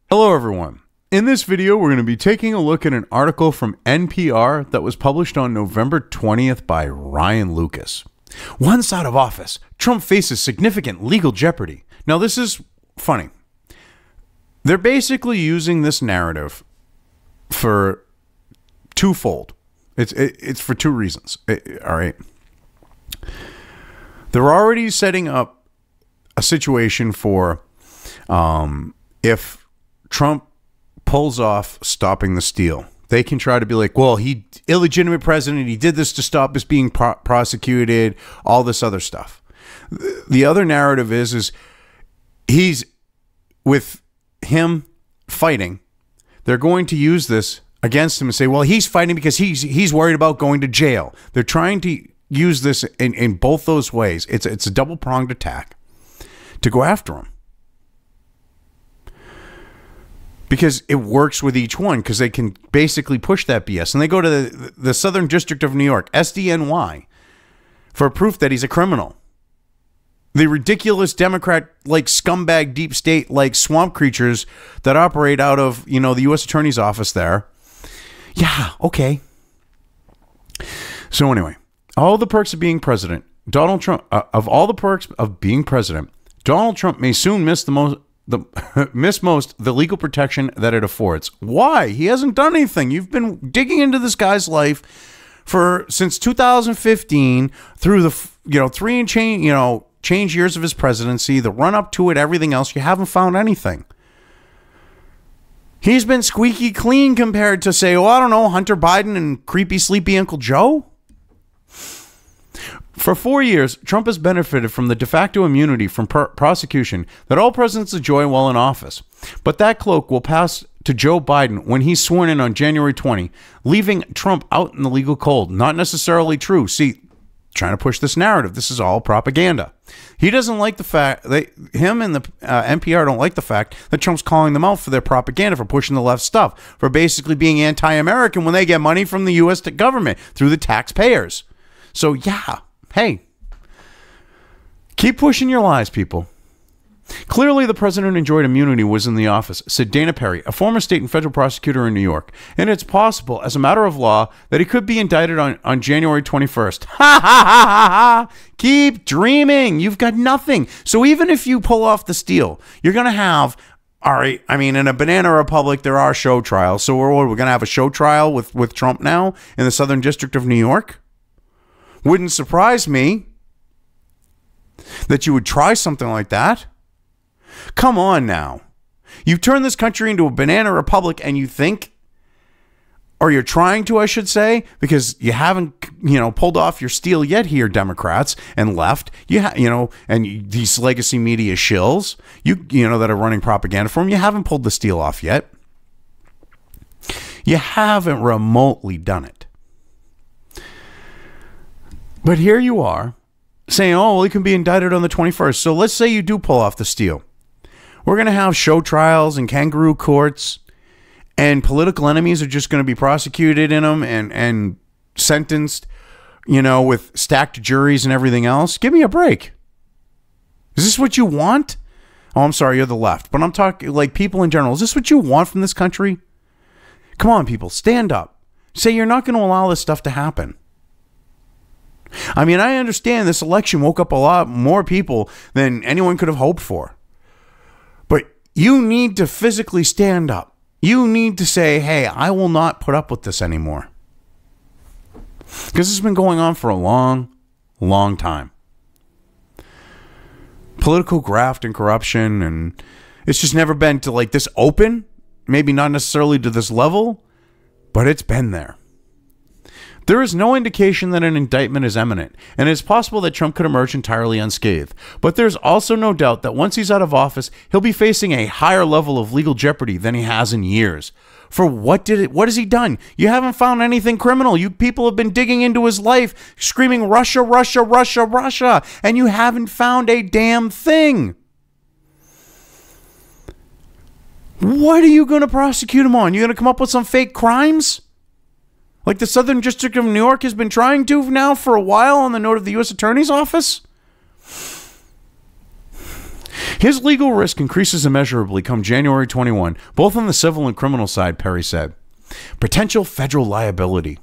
Hello everyone. In this video, we're going to be taking a look at an article from NPR that was published on November 20th by Ryan Lucas. Once out of office, Trump faces significant legal jeopardy. Now, this is funny. They're basically using this narrative for twofold. It's for two reasons. All right. They're already setting up a situation for if Trump pulls off stopping the steal, they can try to be like, well, he illegitimate president, he did this to stop us being prosecuted, all this other stuff. The other narrative is he's with him fighting. They're going to use this against him and say, well, he's fighting because he's worried about going to jail. They're trying to use this in both those ways. It's a double-pronged attack to go after him. Because it works with each one, because they can basically push that BS. And they go to the Southern District of New York, SDNY, for proof that he's a criminal. The ridiculous Democrat-like scumbag deep state-like swamp creatures that operate out of, the U.S. Attorney's Office there. Yeah, okay. So anyway, all the perks of being president, Donald Trump, Donald Trump may soon miss the legal protection that it affords. Why? He hasn't done anything. You've been digging into this guy's life since 2015 through the 3 and change years of his presidency, the run up to it, everything else. You haven't found anything. He's been squeaky clean compared to, say, I don't know, Hunter Biden and creepy sleepy Uncle Joe. For 4 years, Trump has benefited from the de facto immunity from prosecution that all presidents enjoy while in office. But that cloak will pass to Joe Biden when he's sworn in on January 20, leaving Trump out in the legal cold. Not necessarily true. See, trying to push this narrative. This is all propaganda. He doesn't like the fact that him and the NPR don't like the fact that Trump's calling them out for their propaganda, for pushing the left stuff, for basically being anti-American when they get money from the U.S. government through the taxpayers. So, yeah. Hey, keep pushing your lies, people. Clearly, the president enjoyed immunity was in the office, said Dana Perry, a former state and federal prosecutor in New York. And it's possible, as a matter of law, that he could be indicted on January 21st. Ha, ha, ha, ha, ha. Keep dreaming. You've got nothing. So even if you pull off the steal, you're going to have, all right, I mean, in a banana republic, there are show trials. So we're going to have a show trial with Trump now in the Southern District of New York? Wouldn't surprise me that you would try something like that. Come on now. You've turned this country into a banana republic, and you think, or you're trying to, I should say, because you haven't, pulled off your steal yet here, Democrats and left, and these legacy media shills, that are running propaganda for them, you haven't pulled the steal off yet. You haven't remotely done it. But here you are saying, oh, well, he can be indicted on the 21st. So let's say you do pull off the steal. We're going to have show trials and kangaroo courts, and political enemies are just going to be prosecuted in them and sentenced, with stacked juries and everything else. Give me a break. Is this what you want? Oh, I'm sorry, you're the left. But I'm talking like people in general. Is this what you want from this country? Come on, people, stand up. Say you're not going to allow this stuff to happen. I mean, I understand this election woke up a lot more people than anyone could have hoped for. But you need to physically stand up. You need to say, hey, I will not put up with this anymore. Because this has been going on for a long, long time. Political graft and corruption, and it's just never been to like this open. Maybe not necessarily to this level, but it's been there. There is no indication that an indictment is imminent, and it's possible that Trump could emerge entirely unscathed. But there's also no doubt that once he's out of office, he'll be facing a higher level of legal jeopardy than he has in years. For what has he done? You haven't found anything criminal. You people have been digging into his life, screaming Russia, Russia, Russia, Russia, and you haven't found a damn thing. What are you going to prosecute him on? You going to come up with some fake crimes? Like the Southern District of New York has been trying to now for a while on the note of the U.S. Attorney's Office? His legal risk increases immeasurably come January 21, both on the civil and criminal side, Perry said. Potential federal liability.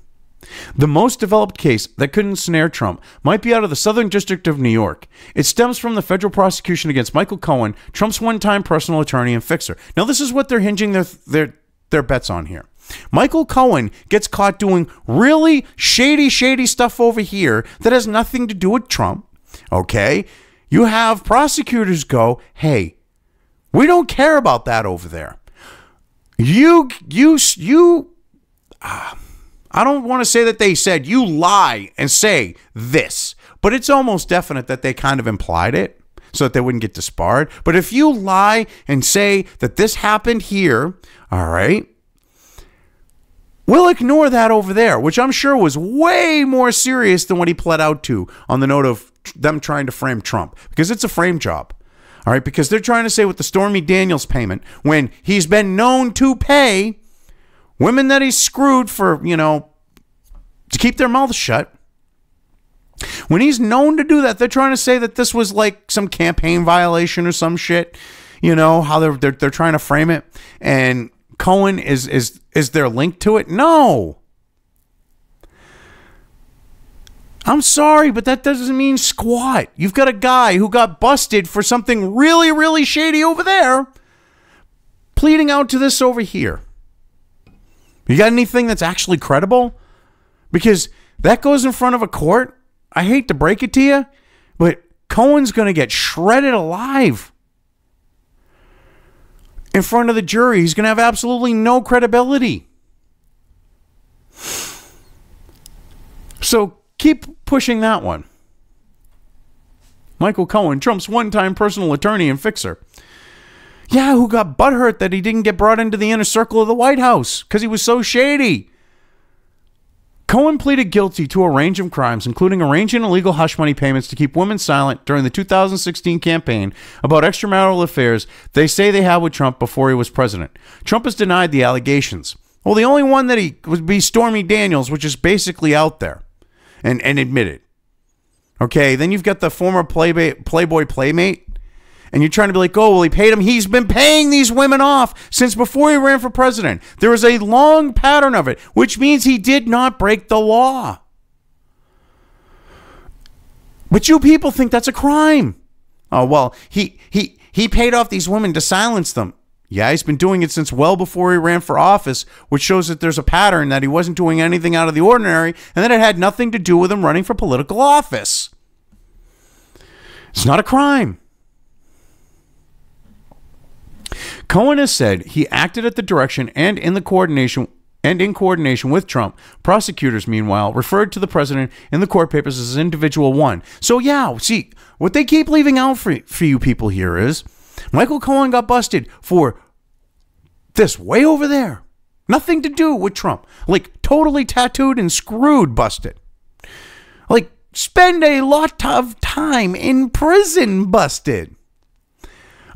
The most developed case that could ensnare Trump might be out of the Southern District of New York. It stems from the federal prosecution against Michael Cohen, Trump's one-time personal attorney and fixer. Now, this is what they're hinging their bets on here. Michael Cohen gets caught doing really shady stuff over here that has nothing to do with Trump. Okay? You have prosecutors go, hey, we don't care about that over there. I don't want to say that they said you lie and say this, but it's almost definite that they kind of implied it so that they wouldn't get disbarred. But if you lie and say that this happened here, all right, we'll ignore that over there, which I'm sure was way more serious than what he pled out to on the note of them trying to frame Trump, because it's a frame job. All right, because they're trying to say with the Stormy Daniels payment, when he's been known to pay women that he's screwed for, to keep their mouths shut. When he's known to do that, they're trying to say that this was like some campaign violation or some shit. How they're trying to frame it. And Cohen is there link to it? No. I'm sorry, but that doesn't mean squat. You've got a guy who got busted for something really, really shady over there, pleading out to this over here. You got anything that's actually credible? Because that goes in front of a court. I hate to break it to you, but Cohen's going to get shredded alive in front of the jury. He's going to have absolutely no credibility. So keep pushing that one. Michael Cohen, Trump's one-time personal attorney and fixer. Yeah, who got butthurt that he didn't get brought into the inner circle of the White House because he was so shady. Cohen pleaded guilty to a range of crimes, including arranging illegal hush money payments to keep women silent during the 2016 campaign about extramarital affairs they say they had with Trump before he was president. Trump has denied the allegations. Well, the only one that he would be Stormy Daniels, which is basically out there and admitted. Okay, then you've got the former Playboy Playmate. And you're trying to be like, oh, well, he paid him. He's been paying these women off since before he ran for president. There is a long pattern of it, which means he did not break the law. But you people think that's a crime. Oh, well, he paid off these women to silence them. Yeah, he's been doing it since well before he ran for office, which shows that there's a pattern that he wasn't doing anything out of the ordinary and that it had nothing to do with him running for political office. It's not a crime. Cohen has said he acted at the direction and in coordination with Trump. Prosecutors, meanwhile, referred to the president in the court papers as individual one. So yeah, see, what they keep leaving out for you people here is Michael Cohen got busted for this way over there. Nothing to do with Trump. Like totally tattooed and screwed busted. Like spend a lot of time in prison busted.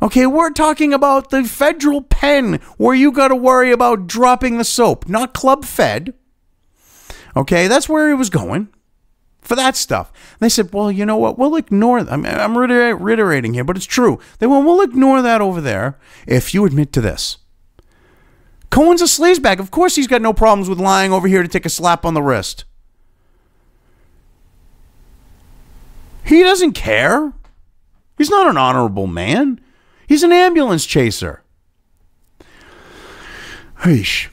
Okay, we're talking about the federal pen where you got to worry about dropping the soap, not Club Fed. Okay, that's where he was going for that stuff. And they said, well, you know what? We'll ignore them. I'm reiterating here, but it's true. They went, we'll ignore that over there if you admit to this. Cohen's a sleazebag. Of course he's got no problems with lying over here to take a slap on the wrist. He doesn't care. He's not an honorable man. He's an ambulance chaser. It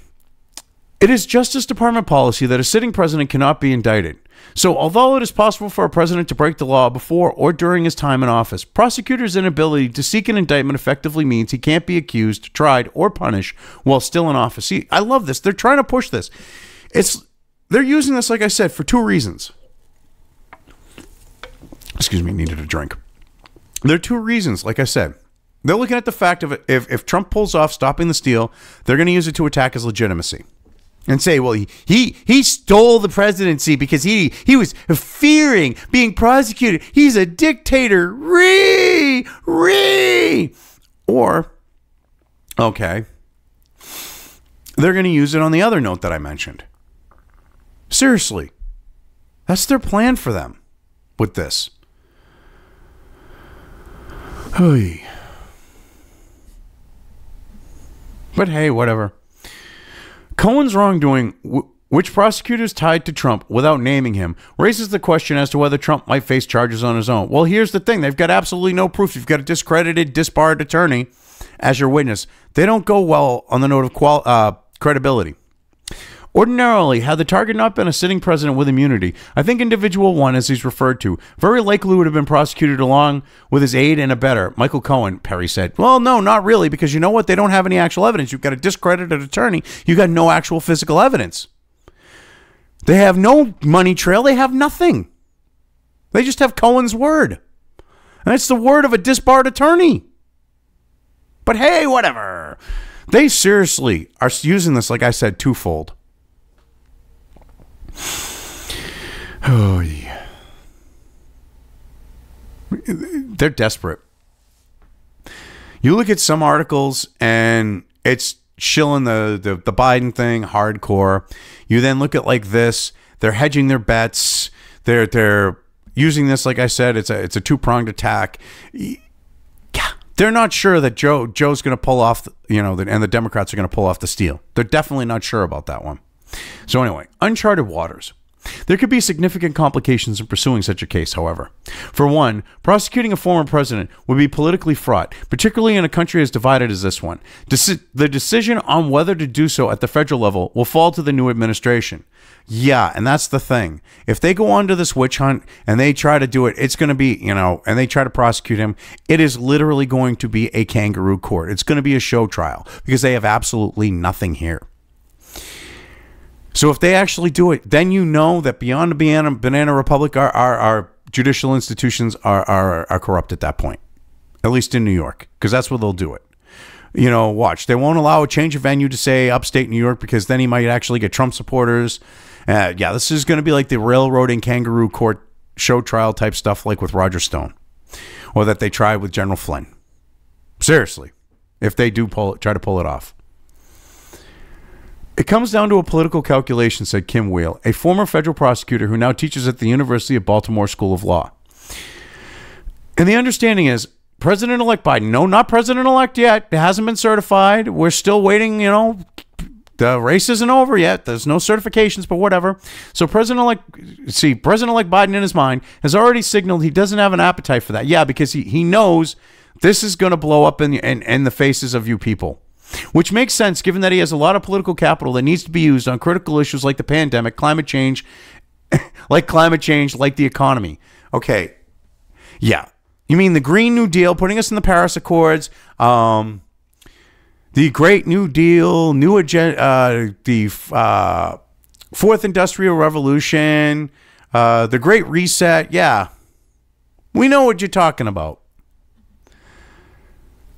is Justice Department policy that a sitting president cannot be indicted. So, although it is possible for a president to break the law before or during his time in office, prosecutors' inability to seek an indictment effectively means he can't be accused, tried, or punished while still in office. See, I love this. They're trying to push this. They're using this, like I said, for two reasons. Excuse me, needed a drink. There are two reasons, like I said. They're looking at the fact of if Trump pulls off stopping the steal, they're going to use it to attack his legitimacy and say, well, he stole the presidency because he was fearing being prosecuted. He's a dictator. Or, okay, they're going to use it on the other note that I mentioned. Seriously, that's their plan for them with this. Hey. But hey, whatever. Cohen's wrongdoing, which prosecutors tied to Trump without naming him, raises the question as to whether Trump might face charges on his own. Well, here's the thing. They've got absolutely no proof. You've got a discredited, disbarred attorney as your witness. They don't go well on the note of credibility. Ordinarily, had the target not been a sitting president with immunity, I think individual one, as he's referred to, very likely would have been prosecuted along with his aide and abettor, Michael Cohen, Perry said. Well, no, not really, because you know what? They don't have any actual evidence. You've got a discredited attorney. You've got no actual physical evidence. They have no money trail. They have nothing. They just have Cohen's word. And it's the word of a disbarred attorney. But hey, whatever. They seriously are using this, like I said, twofold. Oh, yeah. They're desperate. You look at some articles and it's shilling the Biden thing hardcore. You then look at like this. They're hedging their bets. They're using this, like I said, it's a two-pronged attack. Yeah, they're not sure that Joe's going to pull off, and the Democrats are going to pull off the steal. They're definitely not sure about that one. So anyway, uncharted waters. There could be significant complications in pursuing such a case, however. For one, prosecuting a former president would be politically fraught, particularly in a country as divided as this one. The decision on whether to do so at the federal level will fall to the new administration. Yeah, and that's the thing. If they go on to this witch hunt and they try to do it, it's going to be, and they try to prosecute him, it is literally going to be a kangaroo court. It's going to be a show trial because they have absolutely nothing here. So if they actually do it, then you know that beyond the banana republic, our judicial institutions are corrupt at that point, at least in New York, because that's where they'll do it. Watch. They won't allow a change of venue to, say, upstate New York, because then he might actually get Trump supporters. Yeah, this is going to be like the railroading kangaroo court show trial type stuff like with Roger Stone, or that they tried with General Flynn. Seriously, if they do try to pull it off. It comes down to a political calculation, said Kim Wheel, a former federal prosecutor who now teaches at the University of Baltimore School of Law. And the understanding is President-elect Biden, no, not President-elect yet. It hasn't been certified. We're still waiting, the race isn't over yet. There's no certifications, but whatever. So President-elect Biden in his mind has already signaled he doesn't have an appetite for that. Yeah, because he knows this is going to blow up in the faces of you people. Which makes sense given that he has a lot of political capital that needs to be used on critical issues like the pandemic, climate change, like the economy. Okay. Yeah. You mean the Green New Deal, putting us in the Paris Accords, the Great New Deal, new agenda, the Fourth Industrial Revolution, the Great Reset. Yeah. We know what you're talking about.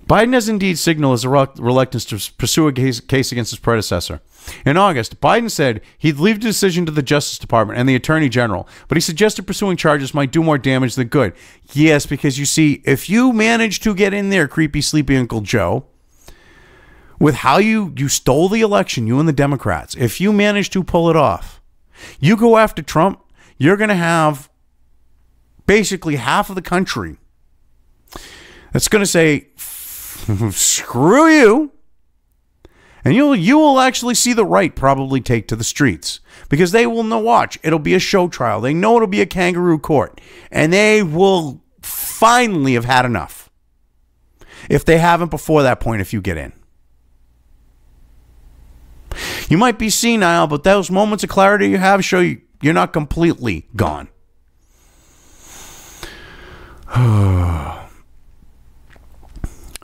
Biden has indeed signaled his reluctance to pursue a case against his predecessor. In August, Biden said he'd leave the decision to the Justice Department and the Attorney General, but he suggested pursuing charges might do more damage than good. Yes, because you see, if you manage to get in there, creepy, sleepy Uncle Joe, with how you stole the election, you and the Democrats, if you manage to pull it off, you go after Trump, you're going to have basically half of the country that's going to say, screw you. And you will actually see the right probably take to the streets, because they will know, watch, it'll be a show trial. They know it'll be a kangaroo court, and they will finally have had enough. If they haven't before that point, if you get in. You might be senile, but those moments of clarity you have show you're not completely gone.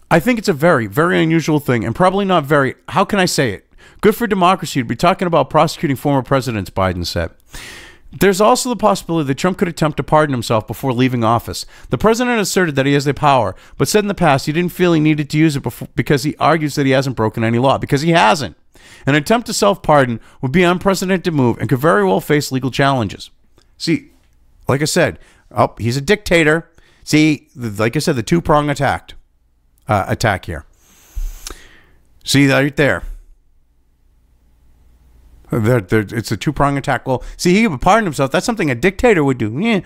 I think it's a very, very unusual thing, and probably not very, how can I say it? Good for democracy to be talking about prosecuting former presidents, Biden said. There's also the possibility that Trump could attempt to pardon himself before leaving office. The president asserted that he has the power, but said in the past he didn't feel he needed to use it because he argues that he hasn't broken any law, because he hasn't. An attempt to self-pardon would be an unprecedented move and could very well face legal challenges. See, like I said, he's a dictator. See, like I said, the two-prong attack here. See that right there? It's a two-prong attack. Well, see, he would pardon himself. That's something a dictator would do. Yeah.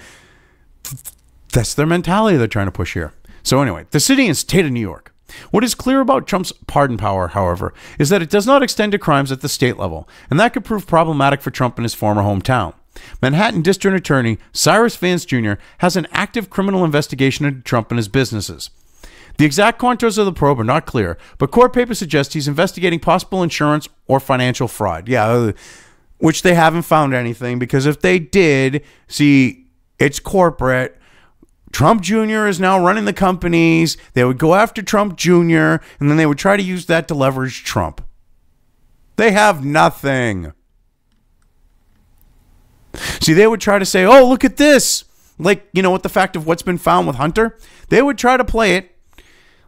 That's their mentality they're trying to push here. So anyway, the city and state of New York What is clear about Trump's pardon power, however, is that it does not extend to crimes at the state level, and that could prove problematic for Trump in his former hometown. Manhattan District Attorney Cyrus Vance Jr. has an active criminal investigation into Trump and his businesses. The exact contours of the probe are not clear, but court papers suggest he's investigating possible insurance or financial fraud. Yeah, which they haven't found anything, because if they did, see, it's corporate. Trump Jr. is now running the companies. They would go after Trump Jr., and then they would try to use that to leverage Trump. They have nothing. See, they would try to say, oh, look at this. Like, with the fact of what's been found with Hunter, they would try to play it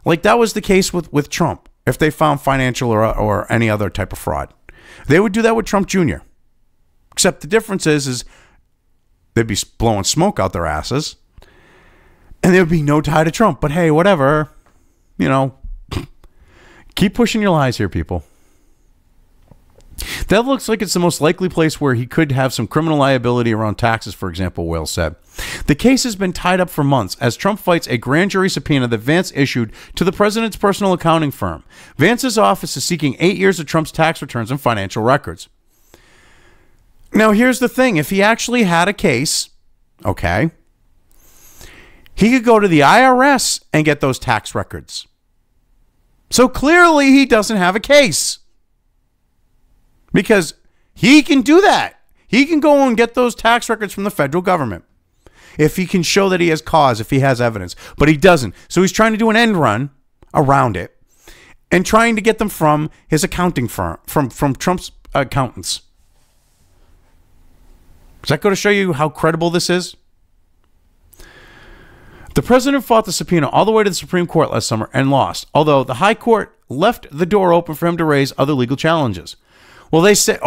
like that was the case with Trump. If they found financial or any other type of fraud, they would do that with Trump Jr. Except the difference is they'd be blowing smoke out their asses. And there would be no tie to Trump. But hey, whatever. Keep pushing your lies here, people. That looks like it's the most likely place where he could have some criminal liability around taxes, for example, Wales said. The case has been tied up for months as Trump fights a grand jury subpoena that Vance issued to the president's personal accounting firm. Vance's office is seeking 8 years of Trump's tax returns and financial records. Now, here's the thing. If he actually had a case, okay, he could go to the IRS and get those tax records. So clearly he doesn't have a case. Because he can do that. He can go and get those tax records from the federal government. If he can show that he has cause, if he has evidence. But he doesn't. So he's trying to do an end run around it. And trying to get them from his accounting firm. From Trump's accountants. Does that go to show you how credible this is? The president fought the subpoena all the way to the Supreme Court last summer and lost, although the high court left the door open for him to raise other legal challenges. Well, they said,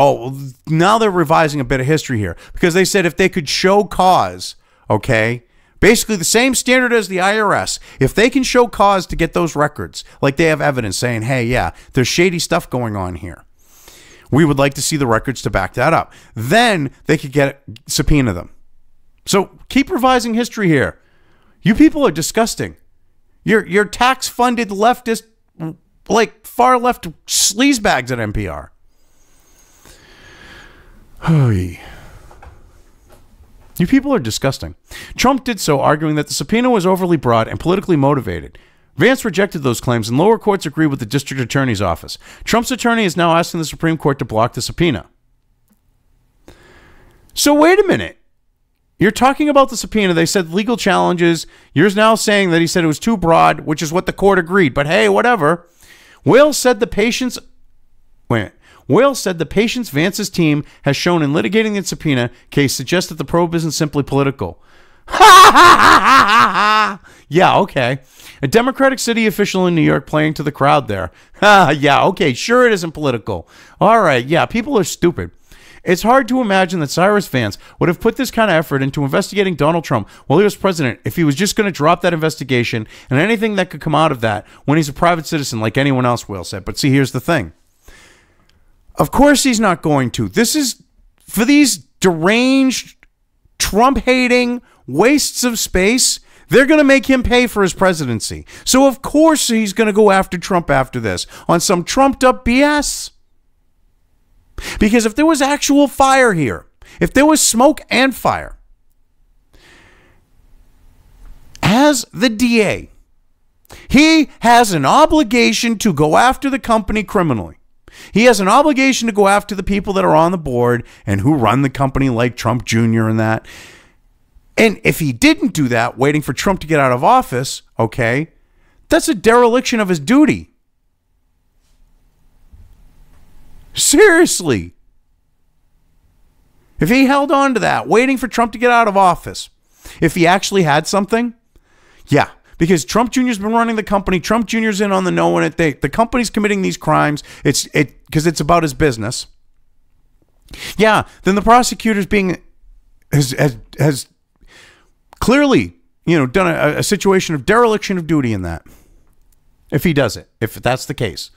now they're revising a bit of history here, because they said if they could show cause, okay, basically the same standard as the IRS, if they can show cause to get those records, like they have evidence saying, hey, yeah, there's shady stuff going on here. We would like to see the records to back that up. Then they could subpoena them. So keep revising history here. You people are disgusting. You're tax-funded leftist, like far left sleazebags at NPR. You people are disgusting. Trump did so, arguing that the subpoena was overly broad and politically motivated. Vance rejected those claims, and lower courts agreed with the district attorney's office. Trump's attorney is now asking the Supreme Court to block the subpoena. So wait a minute. You're talking about the subpoena. They said legal challenges. You're now saying that he said it was too broad, which is what the court agreed. But hey, whatever. Wales said the patience Vance's team has shown in litigating the subpoena case suggests that the probe isn't simply political. Yeah, okay. A Democratic city official in New York playing to the crowd there. Yeah, okay, sure it isn't political. All right, yeah, people are stupid. It's hard to imagine that Cyrus Vance would have put this kind of effort into investigating Donald Trump while he was president if he was just going to drop that investigation and anything that could come out of that when he's a private citizen like anyone else, Will said. But see, here's the thing. Of course he's not going to. This is for these deranged, Trump-hating wastes of space. They're going to make him pay for his presidency. So of course he's going to go after Trump after this on some trumped-up BS. Because if there was actual fire here, if there was smoke and fire, as the DA, he has an obligation to go after the company criminally. He has an obligation to go after the people that are on the board and who run the company like Trump Jr. and that. And if he didn't do that, waiting for Trump to get out of office, okay, that's a dereliction of his duty. Seriously. If he held on to that, waiting for Trump to get out of office, if he actually had something, yeah, because Trump Jr.'s been running the company. Trump Jr.'s in on the know and the company's committing these crimes. Because it's about his business. Yeah, then the prosecutor's has clearly, done a situation of dereliction of duty in that. If he does it, if that's the case.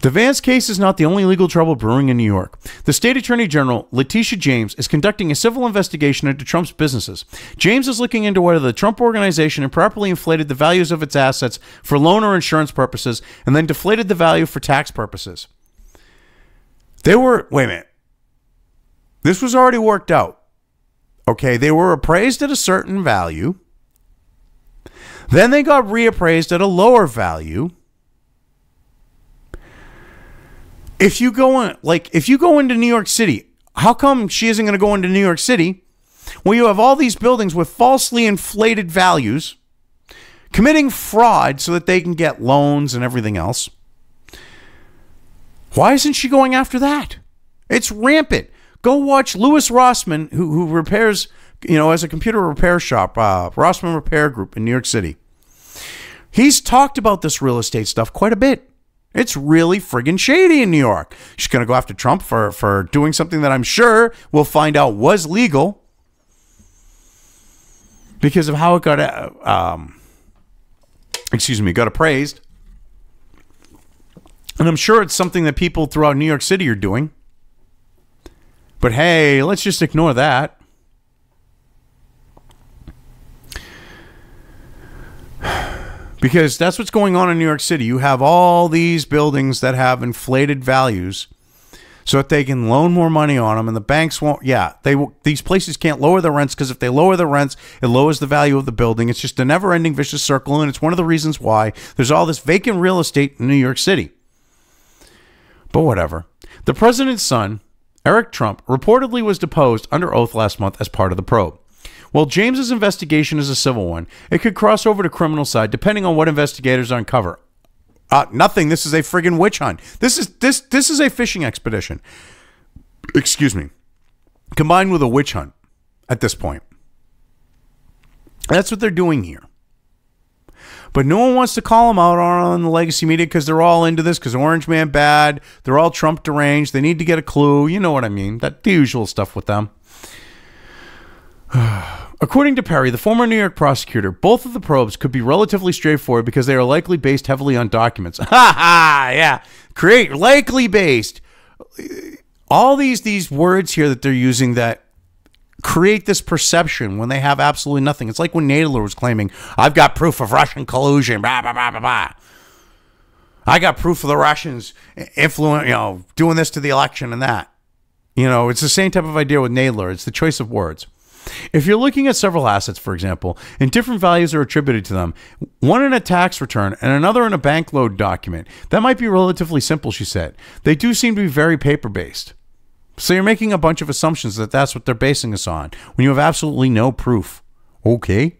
The Vance case is not the only legal trouble brewing in New York. The state attorney general, Letitia James, is conducting a civil investigation into Trump's businesses. James is looking into whether the Trump organization improperly inflated the values of its assets for loan or insurance purposes and then deflated the value for tax purposes. Wait a minute. This was already worked out. Okay, they were appraised at a certain value. Then they got reappraised at a lower value. If you go into New York City, how come she isn't going to go into New York City? Well, you have all these buildings with falsely inflated values, committing fraud so that they can get loans and everything else. Why isn't she going after that? It's rampant. Go watch Louis Rossman, who repairs, as a computer repair shop, Rossman Repair Group in New York City. He's talked about this real estate stuff quite a bit. It's really friggin' shady in New York. She's going to go after Trump for doing something that I'm sure we'll find out was legal because of how it got, got appraised. And I'm sure it's something that people throughout New York City are doing. But hey, let's just ignore that. Because that's what's going on in New York City. You have all these buildings that have inflated values so that they can loan more money on them, and the banks won't. Yeah, these places can't lower the rents because if they lower the rents, it lowers the value of the building. It's just a never-ending vicious circle, and it's one of the reasons why there's all this vacant real estate in New York City. But whatever. The president's son, Eric Trump, reportedly was deposed under oath last month as part of the probe. While James's investigation is a civil one, it could cross over to criminal side depending on what investigators uncover. Nothing. This is a friggin' witch hunt. This is a fishing expedition. Excuse me. Combined with a witch hunt at this point. That's what they're doing here. But no one wants to call them out on the legacy media because they're all into this because Orange Man bad. They're all Trump deranged. They need to get a clue. You know what I mean. The usual stuff with them. According to Perry, the former New York prosecutor, both of the probes could be relatively straightforward because they are likely based heavily on documents. Ha ha! Yeah. Likely based. All these words here that they're using that create this perception when they have absolutely nothing. It's like when Nadler was claiming, I've got proof of Russian collusion, blah, blah, blah, blah, blah. I got proof of the Russians doing this to the election and that. It's the same type of idea with Nadler. It's the choice of words. If you're looking at several assets, for example, and different values are attributed to them, one in a tax return and another in a bank load document, that might be relatively simple, she said. They do seem to be very paper-based. So you're making a bunch of assumptions that that's what they're basing us on when you have absolutely no proof. Okay.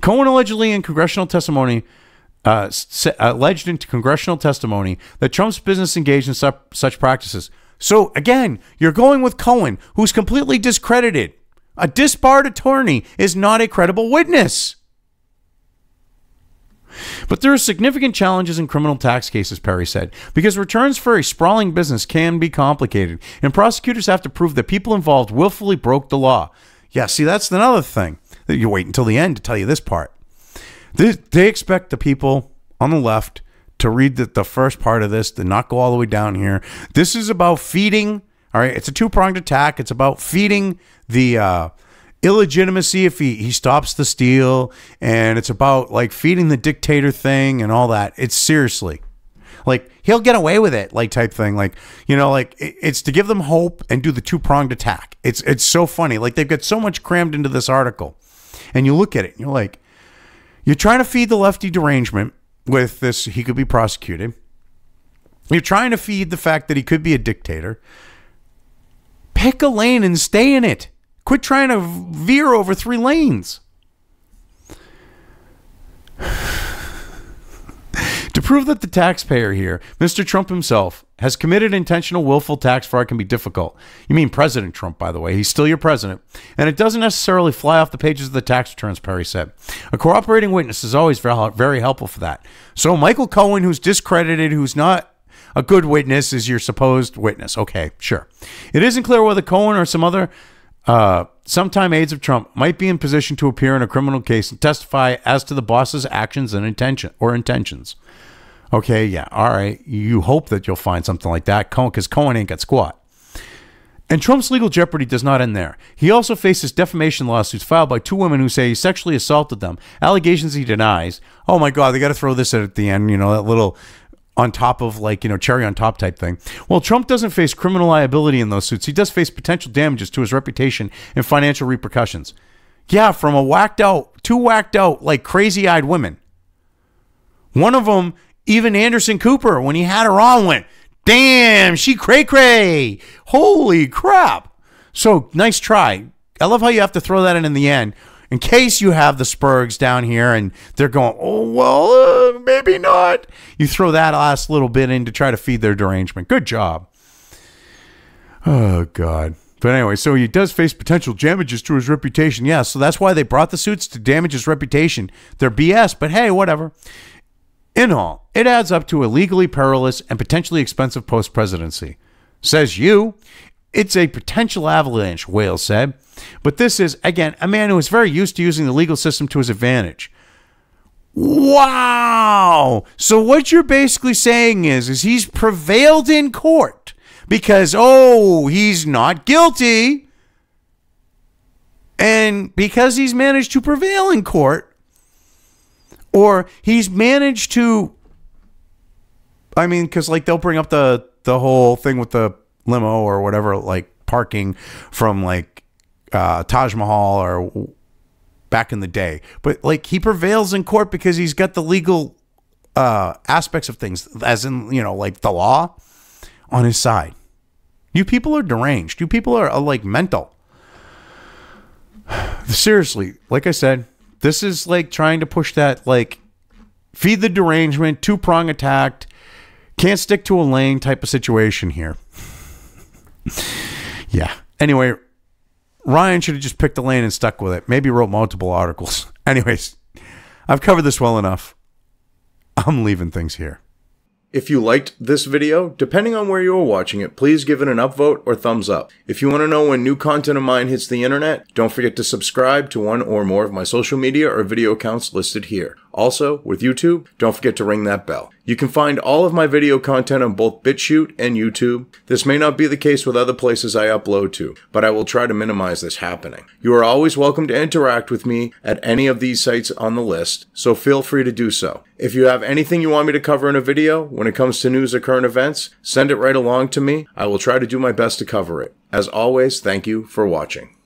Cohen allegedly in congressional testimony, alleged into congressional testimony that Trump's business engaged in such practices. So again, you're going with Cohen, who's completely discredited. A disbarred attorney is not a credible witness. But there are significant challenges in criminal tax cases, Perry said, because returns for a sprawling business can be complicated, and prosecutors have to prove that people involved willfully broke the law. Yeah, see, that's another thing. You wait until the end to tell you this part. They expect the people on the left to read the first part of this, to not go all the way down here. This is about feeding. All right, it's a two-pronged attack. It's about feeding the illegitimacy if he stops the steal, and it's about like feeding the dictator thing and all that. It's seriously like he'll get away with it, like type thing. Like it's to give them hope and do the two-pronged attack. It's so funny. Like they've got so much crammed into this article, and you look at it and you're like, you're trying to feed the lefty derangement with this. He could be prosecuted. You're trying to feed the fact that he could be a dictator. Pick a lane and stay in it. Quit trying to veer over 3 lanes. To prove that the taxpayer here, Mr. Trump himself, has committed intentional willful tax fraud can be difficult. You mean President Trump, by the way. He's still your president. And it doesn't necessarily fly off the pages of the tax returns, Perry said. A cooperating witness is always very helpful for that. So Michael Cohen, who's discredited, who's not a good witness, is your supposed witness. Okay, sure. It isn't clear whether Cohen or some other sometime aides of Trump might be in position to appear in a criminal case and testify as to the boss's actions and intentions. Okay, yeah, all right. You hope that you'll find something like that, because Cohen ain't got squat. And Trump's legal jeopardy does not end there. He also faces defamation lawsuits filed by 2 women who say he sexually assaulted them, allegations he denies. Oh my God, they got to throw this at the end, that little on top of cherry on top type thing. Well, Trump doesn't face criminal liability in those suits. He does face potential damages to his reputation and financial repercussions. Yeah, from two whacked out, like crazy-eyed women. One of them, even Anderson Cooper, when he had her on, went, damn, she cray-cray. Holy crap. So, nice try. I love how you have to throw that in the end, in case you have the Spurgs down here and they're going, oh, well, maybe not. You throw that last little bit in to try to feed their derangement. Good job. Oh, God. But anyway, so he does face potential damages to his reputation. Yeah, so that's why they brought the suits, to damage his reputation. They're BS, but hey, whatever. In all, it adds up to a legally perilous and potentially expensive post-presidency. Says you. It's a potential avalanche, Wales said. But this is, again, a man who is very used to using the legal system to his advantage. Wow! So what you're basically saying is he's prevailed in court because, he's not guilty. And because he's managed to prevail in court, or he's managed to, because they'll bring up the whole thing with the limo or whatever, like parking from Taj Mahal or back in the day. But he prevails in court because he's got the legal aspects of things, as in, the law on his side. You people are deranged. You people are mental. Seriously, like I said, this is trying to push that, feed the derangement, 2-prong attack, can't stick to a lane type of situation here. Yeah. Anyway, Ryan should have just picked a lane and stuck with it. Maybe wrote multiple articles. Anyways, I've covered this well enough. I'm leaving things here. If you liked this video, depending on where you are watching it, please give it an upvote or thumbs up. If you want to know when new content of mine hits the internet, don't forget to subscribe to one or more of my social media or video accounts listed here. Also, with YouTube, don't forget to ring that bell. You can find all of my video content on both BitChute and YouTube. This may not be the case with other places I upload to, but I will try to minimize this happening. You are always welcome to interact with me at any of these sites on the list, so feel free to do so. If you have anything you want me to cover in a video, when it comes to news or current events, send it right along to me. I will try to do my best to cover it. As always, thank you for watching.